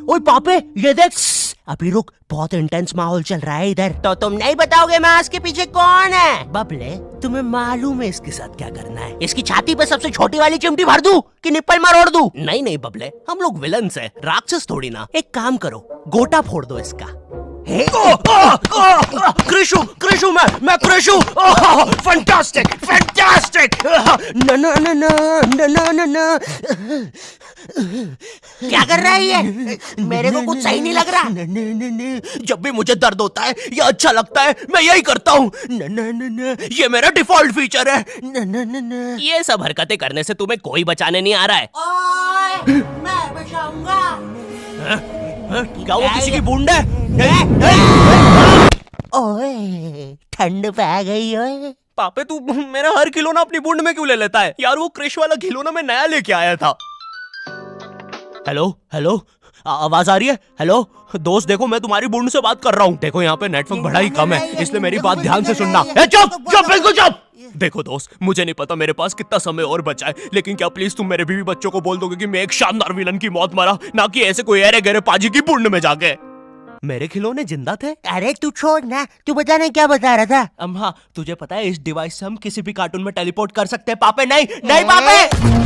ओए पापे ये देख। अभी रुक, बहुत इंटेंस माहौल चल रहा है इधर। तो तुम नहीं बताओगे मास्क के पीछे कौन है? बबले, तुम्हें मालूम है इसके साथ क्या करना है? इसकी छाती पे सबसे छोटी वाली चिमटी भर दूं कि निप्पल मरोड़ दूं? नहीं नहीं बबले, हम लोग विलन्स हैं, राक्षस थोड़ी ना। एक काम करो, गोटा फोड़ दो इसका। कृषु कृषु मैं कृषु। Fantastic fantastic. क्या कर रहा है ये? मेरे को कुछ सही नहीं लग रहा। जब भी मुझे दर्द होता है या अच्छा लगता है मैं यही करता हूँ। ये मेरा डिफॉल्ट फीचर है। ये सब हरकतें करने से तुम्हें कोई बचाने नहीं आ रहा है। ओए, मैं बचाऊंगा। क्या वो किसी की बूंद है? ओए, ठंड पै गई ओए। पापे तू मेरा हर खिलौना अपनी बूंद में क्यों ले लेता है? यार वो क्रिश वाला खिलौना मैं नया लेके आया था। हेलो हेलो, आवाज आ रही है? हेलो दोस्त, देखो मैं तुम्हारी बूंद से बात कर रहा हूँ। देखो यहाँ पे नेटवर्क बड़ा ही कम है, इसलिए मेरी बात ध्यान से सुनना। चुप चुप बिल्कुल चुप। देखो दोस्त, मुझे नहीं पता मेरे पास कितना समय और बचा है, लेकिन क्या प्लीज तुम मेरे बीवी बच्चों को बोल दोगे कि मैं एक शानदार विलन की मौत मरा, ना कि ऐसे कोई अरे गहरे पाजी की बूंद में जाके। मेरे खिलौने जिंदा थे। अरे तू छोड़ ना, तू बता नहीं क्या बता रहा था? हाँ, तुझे पता है इस डिवाइस से हम किसी भी कार्टून में टेलीपोर्ट कर सकते हैं। पापे नहीं नहीं पापे।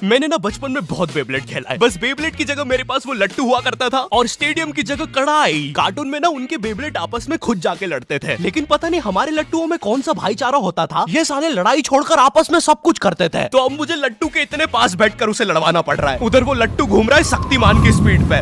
मैंने ना बचपन में बहुत बेब्लेड खेला है, बस बेब्लेड की जगह मेरे पास वो लट्टू हुआ करता था और स्टेडियम की जगह कढ़ाई। कार्टून में ना उनके बेब्लेड आपस में खुद जाके लड़ते थे, लेकिन पता नहीं हमारे लट्टुओं में कौन सा भाईचारा होता था, ये साले लड़ाई छोड़कर आपस में सब कुछ करते थे। तो अब मुझे लट्टू के इतने पास बैठकर उसे लड़वाना पड़ रहा है। उधर वो लट्टू घूम रहा है शक्तिमान की स्पीड पे।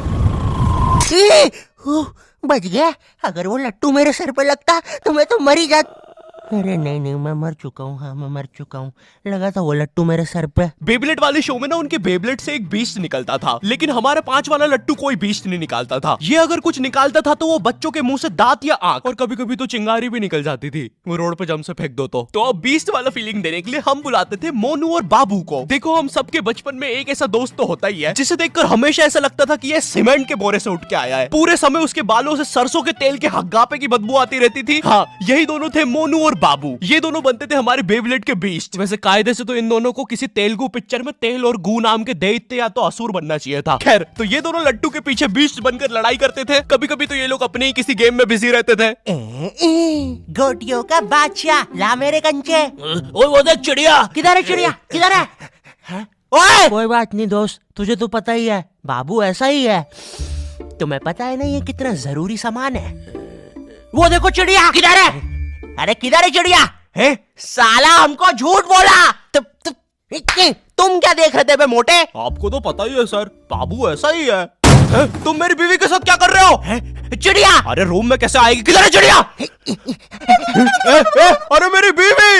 बच गया। अगर वो लट्टू मेरे सर पे लगता तो मैं तो मर ही जाता। अरे नहीं नहीं, मैं मर चुका हूँ। हाँ मैं मर चुका हूँ। लगा था वो लट्टू मेरे सर पे। बेबलेट वाले शो में ना उनके बेबलेट से एक बीस्ट निकलता था, लेकिन हमारे 5 वाला लट्टू कोई बीस्ट नहीं निकालता था। ये अगर कुछ निकालता था तो वो बच्चों के मुंह से दांत या आंख, और कभी कभी तो चिंगारी भी निकल जाती थी, वो रोड पे जम से फेंक दो तो अब बीस्ट वाला फीलिंग देने के लिए हम बुलाते थे मोनू और बाबू को। देखो हम सबके बचपन में एक ऐसा दोस्त तो होता ही है जिसे देखकर हमेशा ऐसा लगता था कि ये सीमेंट के बोरे से उठ के आया है। पूरे समय उसके बालों से सरसों के तेल के हग्गापे की बदबू आती रहती थी। हाँ, यही दोनों थे मोनू और बाबू। ये दोनों बनते थे हमारे बेबलेट के बीस्ट। वैसे कायदे से तो इन दोनों को किसी तेलुगु पिक्चर में तेल और गू नाम के दैत्य या तो असुर बनना चाहिए था। खैर, तो ये दोनों लट्टू के पीछे बीस्ट बनकर लड़ाई करते थे। कभी कभी तो ये लोग अपने ही किसी गेम में बिजी रहते थे। गोटियों का बादशाह, ला मेरे कंचे। ओए वो देख चिड़िया। किधर है चिड़िया? किधर है? ओए कोई बात नहीं दोस्त, तुझे तो पता ही है बाबू ऐसा ही है। तुम्हें पता है ना ये कितना जरूरी सामान है। वो देखो चिड़िया। किधर है? अरे किधर है चिड़िया? साला हमको झूठ बोला। तुम क्या देख रहे थे बे मोटे? आपको तो पता ही है सर, बाबू ऐसा ही है। तुम मेरी बीवी के साथ क्या कर रहे हो? चिड़िया। अरे रूम में कैसे आएगी? किधर है चिड़िया? अरे मेरी बीवी।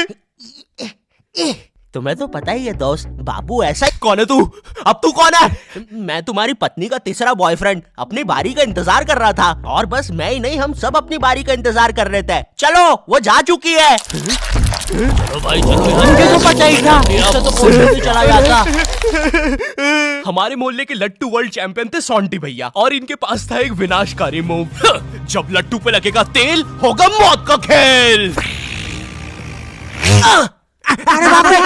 तुम्हें तो पता ही है दोस्त, बाबू ऐसा ही। कौन है तू? अब तू कौन है? मैं तुम्हारी पत्नी का तीसरा बॉयफ्रेंड, अपनी बारी का इंतजार कर रहा था। और बस मैं ही नहीं, हम सब अपनी बारी का इंतजार कर रहे थे। चलो वो जा चुकी है। चलो भाई चलो। मुझे तो पता ही था, इससे तो कोई नहीं चला जाता। हमारे मोहल्ले के लट्टू वर्ल्ड चैंपियन थे सोंटी भैया, और इनके पास था एक विनाशकारी मूव। जब लट्टू पे लगेगा तेल, होगा मौत का खेल। अरे बाप रे।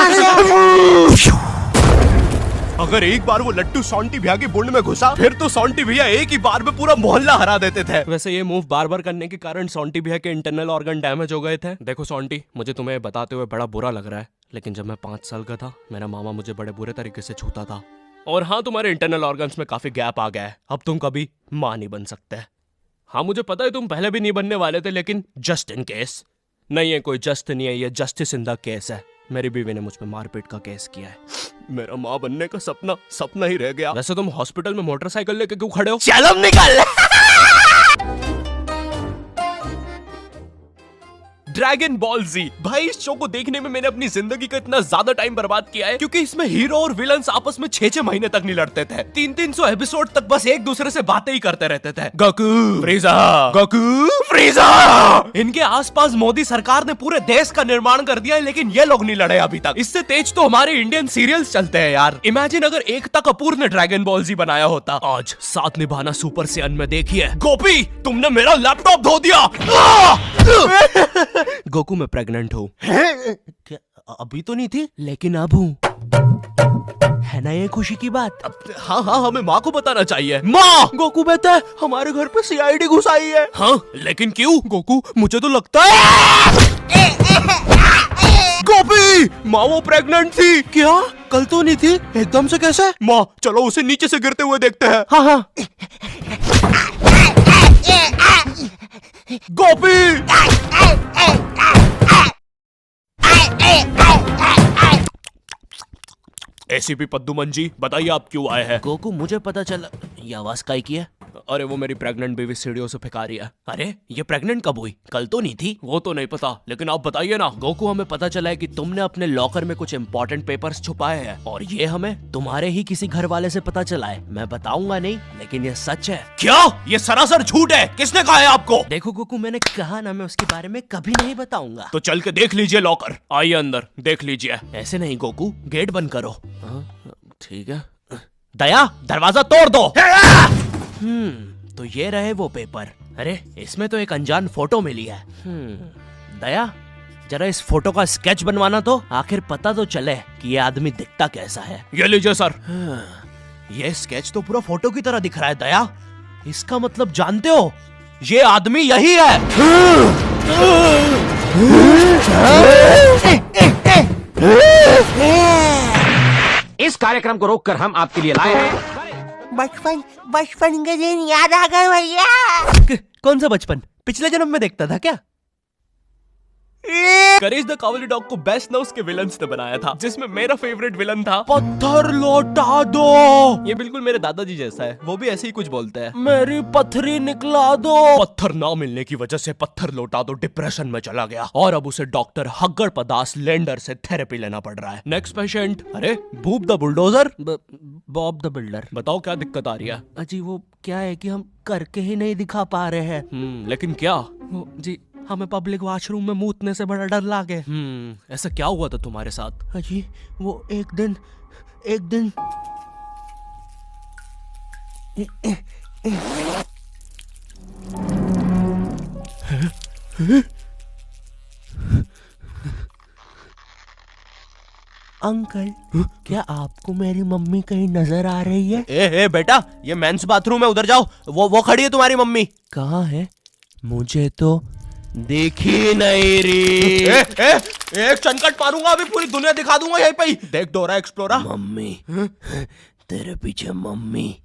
अगर एक बार वो लट्टू सोंटी भैया की बुंड में घुसा, फिर तो सोंटी भैया एक ही बार में पूरा मोहल्ला हरा देते थे। वैसे ये मूव बार बार करने के कारण सोंटी भैया के इंटरनल ऑर्गन डैमेज हो गए थे। देखो सोंटी, मुझे तुम्हें बताते हुए बड़ा बुरा लग रहा है, लेकिन जब मैं 5 साल का था, मेरा मामा मुझे बड़े बुरे तरीके से छूता था। और हाँ, तुम्हारे इंटरनल ऑर्गन्स में काफी गैप आ गया है, अब तुम कभी माँ नहीं बन सकते। हाँ मुझे पता है तुम पहले भी नहीं बनने वाले थे, लेकिन जस्ट इन केस। नहीं है कोई जस्ट नहीं है, ये जस्टिस इन द केस है। मेरी बीवी ने मुझ पे मारपीट का केस किया है। मेरा माँ बनने का सपना ही रह गया। वैसे तुम हॉस्पिटल में मोटरसाइकिल लेके क्यों खड़े हो? चलम निकाल। ड्रैगन बॉल जी। भाई इस शो को देखने में मैंने अपनी जिंदगी का इतना ज्यादा टाइम बर्बाद किया है, क्योंकि इसमें हीरो और विलन्स आपस में 6-6 महीने तक नहीं लड़ते थे। 300 एपिसोड तक बस एक दूसरे से बातें ही करते रहते थे। Goku फ्रीजा, Goku फ्रीजा। इनके आसपास मोदी सरकार ने पूरे देश का निर्माण कर दिया है, लेकिन ये लोग नहीं लड़े अभी तक। इससे तेज तो हमारे इंडियन सीरियल्स चलते हैं यार। इमेजिन अगर एकता कपूर ने ड्रैगन बॉल जी बनाया होता। आज साथ निभाना सुपर सेयन में देखिए। गोपी तुमने मेरा लैपटॉप धो दिया। गोकू मैं प्रेग्नेंट हूँ। अभी तो नहीं थी, लेकिन अब हूँ। है ना ये खुशी की बात। हाँ हाँ, हमें माँ को बताना चाहिए। माँ, गोकू बेटा हमारे घर पे सीआईडी घुस आई है। हाँ, लेकिन क्यों? गोकू, मुझे तो लगता है गोपी, माँ वो प्रेग्नेंट थी। क्या? कल तो नहीं थी, एकदम से कैसे? माँ, चलो उसे नीचे से गिरते हुए देखते हैं। हाँ हाँ। गोपी, एसीपी पद्दुमन जी, बताइए आप क्यों आए हैं? गोकू मुझे पता चला। ये आवाज काय की है? अरे वो मेरी प्रेग्नेंट बेबी सीढ़ियों से फेंका रही है। अरे ये प्रेग्नेंट कब हुई? कल तो नहीं थी। वो तो नहीं पता, लेकिन आप बताइए ना। गोकू हमें पता चला है कि तुमने अपने लॉकर में कुछ इम्पोर्टेंट पेपर्स छुपाए हैं और ये हमें तुम्हारे ही किसी घर वाले से पता चला है। मैं बताऊंगा नहीं, लेकिन ये सच है। क्या? ये सरासर झूठ है। किसने कहा है आपको? देखो गोकू, मैंने कहा ना, मैं उसके बारे में कभी नहीं बताऊंगा। तो चल के देख लीजिए लॉकर। आइए अंदर, देख लीजिए। ऐसे नहीं गोकू, गेट बंद करो। ठीक है। दया, दरवाजा तोड़ दो। तो ये रहे वो पेपर। अरे इसमें तो एक अनजान फोटो मिली है। दया, जरा इस फोटो का स्केच बनवाना तो, आखिर पता तो चले कि ये आदमी दिखता कैसा है। ये लीजिए सर। ये स्केच तो पूरा फोटो की तरह दिख रहा है दया। इसका मतलब जानते हो, ये आदमी यही है। इस कार्यक्रम को रोककर हम आपके लिए लाए हैं बचपन के दिन याद आ गए भैया। कौन सा बचपन? पिछले जन्म में देखता था क्या? करेज द कावली डॉग को बेस्ट ना उसके विलन्स ने बनाया था, जिसमें मेरा फेवरेट विलन था पत्थर लौटा दो। ये बिल्कुल मेरे दादाजी जैसा है, वो भी ऐसे ही कुछ बोलते हैं। मेरी पथरी निकला दो। पत्थर ना मिलने की वजह से पत्थर लौटा दो डिप्रेशन में चला गया और अब उसे डॉक्टर हग्गर पदास लेंडर से थेरेपी लेना पड़ रहा है। Next patient. अरे boob the bulldozer. Bob the builder. बताओ क्या दिक्कत आ रही है? अजी वो क्या है कि हम करके ही नहीं दिखा पा रहे हैं। लेकिन क्या? जी हमें पब्लिक वॉशरूम में मूतने से बड़ा डर लागे। ऐसा क्या हुआ था तुम्हारे साथ? अजी वो एक दिन अंकल, क्या आपको मेरी मम्मी कहीं नजर आ रही है? ए बेटा, ये मेंस बाथरूम है, उधर जाओ। वो खड़ी है तुम्हारी मम्मी। कहाँ है? मुझे तो देखी नहीं रही। एक चनकट मारूंगा, अभी पूरी दुनिया दिखा दूंगा यहीं पे ही। देख डोरा एक्सप्लोरा। मम्मी, तेरे पीछे मम्मी।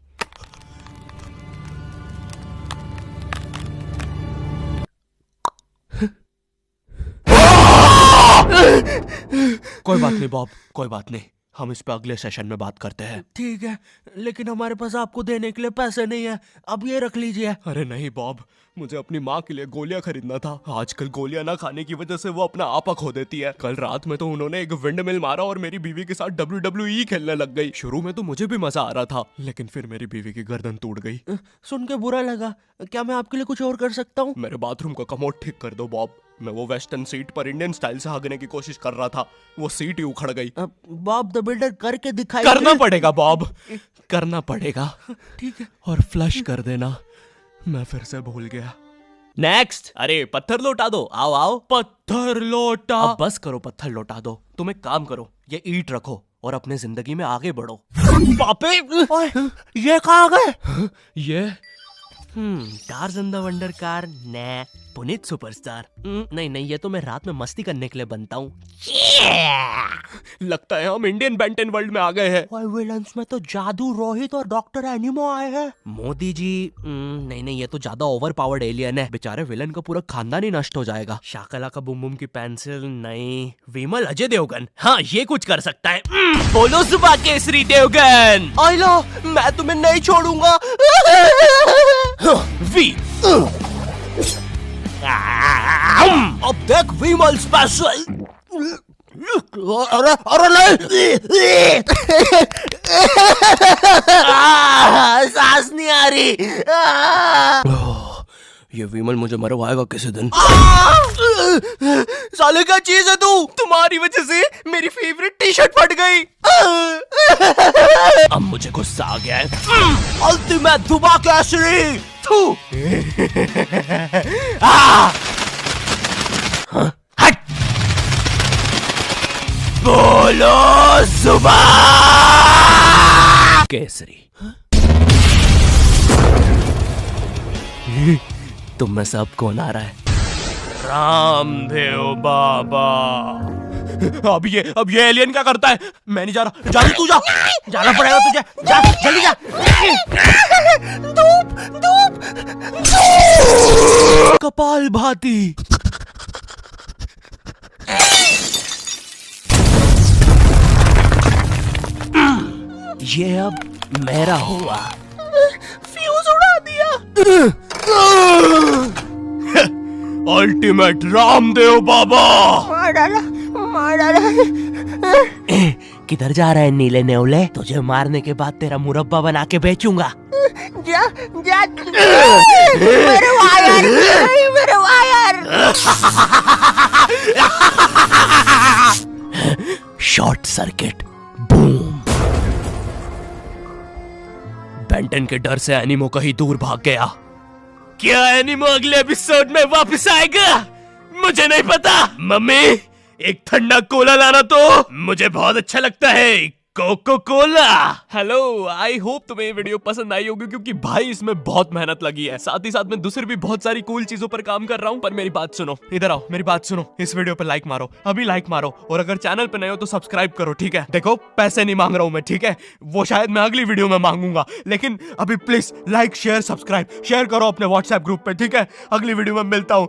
कोई बात नहीं बॉब, कोई बात नहीं, हम इस पे अगले सेशन में बात करते हैं। ठीक है, लेकिन हमारे पास आपको देने के लिए पैसे नहीं है, अब ये रख लीजिए। अरे नहीं बॉब, मुझे अपनी माँ के लिए गोलियां खरीदना था। आजकल गोलियां ना खाने की वजह से वो अपना आपा खो देती है। कल रात में तो उन्होंने एक विंड मिल मारा और मेरी बीवी के साथ WWE खेलने लग गई। शुरू में तो मुझे भी मजा आ रहा था, लेकिन फिर मेरी बीवी की गर्दन टूट गई। सुन के बुरा लगा। क्या मैं आपके लिए कुछ और कर सकता हूँ? मेरे बाथरूम का कमोड ठीक कर दो बॉब। मैं वो वेस्टर्न सीट पर इंडियन स्टाइल से हगने की कोशिश कर रहा था, वो सीट ही उखड़ गई। बॉब द बिल्डर करके दिखाई। करना पड़ेगा बॉब, करना पड़ेगा। ठीक है। और फ्लश कर देना। मैं फिर से भूल गया। नेक्स्ट। अरे पत्थर लौटा दो। आओ आओ। पत्थर लौटा। अब बस करो, पत्थर लौटा दो। तुम एक काम करो, ये ईंट रखो और अपने जिंदगी में आगे बढ़ो। पापे, ये कहाँ गए? ये टार्ज़न द वंडर कार ने पुनीत सुपरस्टार। नहीं नहीं, ये तो मैं रात में मस्ती करने के लिए बनता हूँ। लगता है हम इंडियन बेंटन वर्ल्ड में आ गए हैं। और विलन्स में तो जादू रोहित और डॉक्टर एनिमो आए हैं। मोदी जी, नहीं नहीं, ये तो ज्यादा ओवर पावर्ड एलियन है। बेचारे विलन का पूरा खानदान ही नष्ट हो जाएगा। शाकला का बुम बुम की पेंसिल नहीं। विमल अजय देवगन, हाँ ये कुछ कर सकता है। बोलो सुबह केसरी देवगन। आइलो, मैं तुम्हें नहीं छोड़ूंगा। वी अब देख विमल स्पेशल। अरे नहीं, सांस नहीं आ रही। ये विमल मुझे मरवाएगा किसी दिन। साले क्या चीज है तू? तुम्हारी वजह से मेरी फेवरेट टी शर्ट फट गई। अब मुझे गुस्सा आ गया है। अल्टीमेट दुबा केसरी। बोलो सुबह। केसरी। तुम में सब कौन आ रहा है? रामदेव बाबा। अब ये एलियन क्या करता है? मैं नहीं जा रहा। जा तू, जा, जाना पड़ेगा तुझे। जा जल्दी जा। धूप कपाल भाती। ये अब मेरा हुआ। फ्यूज उड़ा दिया। अल्टीमेट रामदेव बाबा। मार डाला। किधर जा रहा है नीले नेवले? तुझे मारने के बाद तेरा मुरब्बा बना के बेचूंगा। जा मेरे wire. Short circuit, boom. Benton के डर से एनिमो कहीं दूर भाग गया। क्या एनिमो अगले एपिसोड में वापस आएगा? मुझे नहीं पता। मम्मी, एक ठंडा कोला लाना तो। मुझे बहुत अच्छा लगता है Coca Cola. Hello, I hope तुम्हें ये वीडियो पसंद आई होगी, क्योंकि भाई इसमें बहुत मेहनत लगी है। साथ ही साथ मैं दूसरी भी बहुत सारी कूल चीजों पर काम कर रहा हूँ। पर मेरी बात सुनो, इधर आओ, मेरी बात सुनो। इस वीडियो पर लाइक मारो, अभी लाइक मारो। और अगर चैनल पे नए हो तो सब्सक्राइब करो, ठीक है? देखो, पैसे नहीं मांग रहा हूँ मैं, ठीक है? वो शायद मैं अगली वीडियो में मांगूंगा, लेकिन अभी please like share subscribe share करो अपने व्हाट्सएप ग्रुप पे, ठीक है? अगली वीडियो में मिलता हूँ।